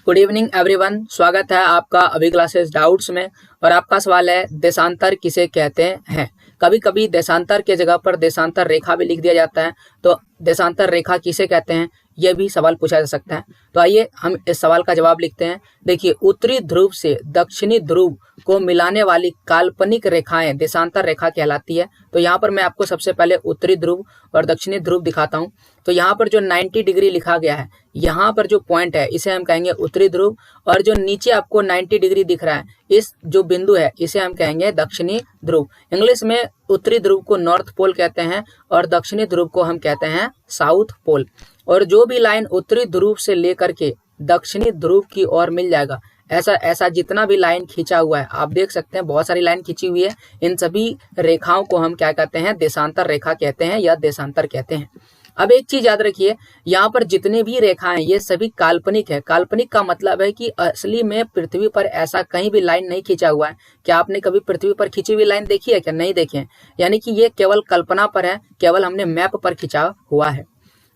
Good evening everyone, स्वागत है आपका अभी क्लासेस डाउट्स में। और आपका सवाल है देशांतर किसे कहते हैं। कभी कभी देशांतर के जगह पर देशांतर रेखा भी लिख दिया जाता है, तो देशांतर रेखा किसे कहते हैं यह भी सवाल पूछा जा सकता है। तो आइए हम इस सवाल का जवाब लिखते हैं। देखिए, उत्तरी ध्रुव से दक्षिणी ध्रुव को मिलाने वाली काल्पनिक रेखाएं देशांतर रेखा कहलाती है। तो यहाँ पर मैं आपको सबसे पहले उत्तरी ध्रुव और दक्षिणी ध्रुव दिखाता हूँ। तो यहाँ पर जो 90 डिग्री लिखा गया है, यहाँ पर जो पॉइंट है इसे हम कहेंगे उत्तरी ध्रुव, और जो नीचे आपको 90 डिग्री दिख रहा है इस जो बिंदु है इसे हम कहेंगे दक्षिणी ध्रुव। इंग्लिश में उत्तरी ध्रुव को नॉर्थ पोल कहते हैं और दक्षिणी ध्रुव को हम कहते हैं साउथ पोल। और जो भी लाइन उत्तरी ध्रुव से लेकर के दक्षिणी ध्रुव की ओर मिल जाएगा, ऐसा जितना भी लाइन खींचा हुआ है, आप देख सकते हैं बहुत सारी लाइन खींची हुई है, इन सभी रेखाओं को हम क्या कहते हैं, देशांतर रेखा कहते हैं या देशांतर कहते हैं। अब एक चीज याद रखिए, यहाँ पर जितने भी रेखाएं ये सभी काल्पनिक है। काल्पनिक का मतलब है कि असली में पृथ्वी पर ऐसा कहीं भी लाइन नहीं खींचा हुआ है। क्या आपने कभी पृथ्वी पर खींची हुई लाइन देखी है क्या? नहीं देखी है, यानी कि ये केवल कल्पना पर है, केवल हमने मैप पर खींचा हुआ है।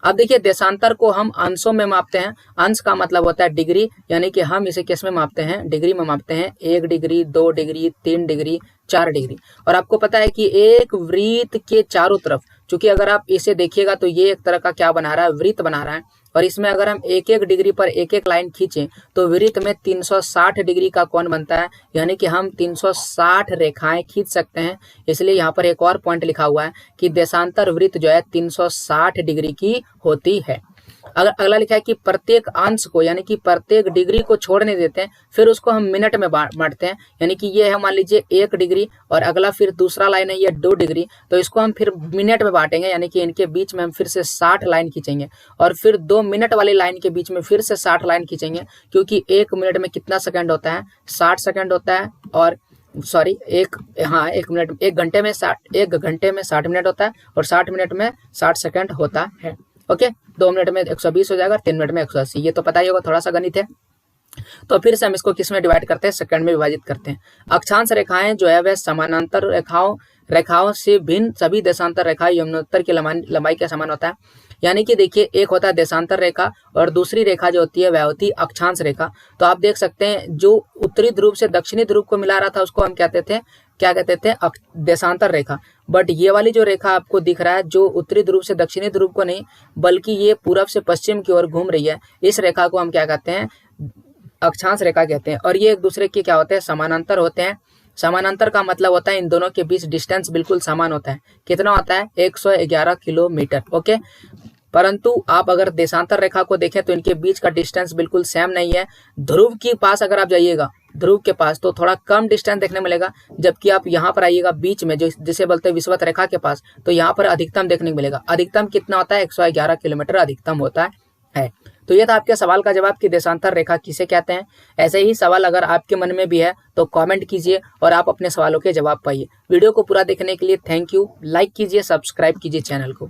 अब देखिए, देशांतर को हम अंशों में मापते हैं। अंश का मतलब होता है डिग्री, यानी कि हम इसे किस में मापते हैं, डिग्री में मापते हैं। 1 डिग्री, 2 डिग्री, 3 डिग्री, 4 डिग्री। और आपको पता है कि एक वृत्त के चारों तरफ, चूंकि अगर आप इसे देखिएगा तो ये एक तरह का क्या बना रहा है, वृत्त बना रहा है। और इसमें अगर हम एक एक डिग्री पर एक एक लाइन खींचें तो वृत्त में 360 डिग्री का कोण बनता है, यानी कि हम 360 रेखाएं खींच सकते हैं। इसलिए यहाँ पर एक और पॉइंट लिखा हुआ है कि देशांतर वृत्त जो है 360 डिग्री की होती है। अगर अगला लिखा है कि प्रत्येक अंश को, यानी कि प्रत्येक डिग्री को छोड़ने देते हैं, फिर उसको हम मिनट में बांटते हैं। यानी कि ये है मान लीजिए 1 डिग्री और अगला फिर दूसरा लाइन है ये 2 डिग्री, तो इसको हम फिर मिनट में बांटेंगे, यानी कि इनके बीच में हम फिर से 60 लाइन खींचेंगे। और फिर 2 मिनट वाली लाइन के बीच में फिर से 60 लाइन खींचेंगे, क्योंकि 1 मिनट में कितना सेकंड होता है, 60 सेकंड होता है। और सॉरी, एक घंटे में 60 मिनट होता है और 60 मिनट में 60 सेकंड होता है। ओके, 2 मिनट में 120 हो जाएगा, 3 मिनट में 180। ये तो पता ही होगा, थोड़ा सा गणित है। तो फिर से हम इसको किस में डिवाइड करते हैं, सेकंड में विभाजित करते हैं। अक्षांश रेखाएं जो है वह समानांतर रेखाओं से भिन्न सभी देशांतर रेखाएं यमुनोत्तर की लंबाई के समान होता है। यानी कि देखिए, एक होता है देशांतर रेखा और दूसरी रेखा जो होती है वह होती है अक्षांश रेखा। तो आप देख सकते हैं जो उत्तरी ध्रुव से दक्षिणी ध्रुव को मिला रहा था उसको हम क्या कहते थे, देशांतर रेखा। बट ये वाली जो रेखा आपको दिख रहा है जो उत्तरी ध्रुव से दक्षिणी ध्रुव को नहीं बल्कि ये पूरब से पश्चिम की ओर घूम रही है, इस रेखा को हम क्या कहते हैं, अक्षांश रेखा कहते हैं। और ये एक दूसरे के क्या होते हैं, समानांतर होते हैं। समानांतर का मतलब होता है इन दोनों के बीच डिस्टेंस बिल्कुल समान होता है। कितना होता है, 111 किलोमीटर। ओके, परंतु आप अगर देशांतर रेखा को देखें तो इनके बीच का डिस्टेंस बिल्कुल सेम नहीं है। ध्रुव के पास अगर आप जाइएगा, ध्रुव के पास, तो थोड़ा कम डिस्टेंस देखने मिलेगा, जबकि आप यहाँ पर आइएगा बीच में, जो जिसे बोलते हैं विषुवत रेखा के पास, तो यहाँ पर अधिकतम देखने को मिलेगा। अधिकतम कितना होता है, 111 किलोमीटर अधिकतम होता है। तो ये था आपके सवाल का जवाब कि देशांतर रेखा किसे कहते हैं। ऐसे ही सवाल अगर आपके मन में भी है तो कमेंट कीजिए और आप अपने सवालों के जवाब पाइए। वीडियो को पूरा देखने के लिए थैंक यू। लाइक कीजिए, सब्सक्राइब कीजिए चैनल को।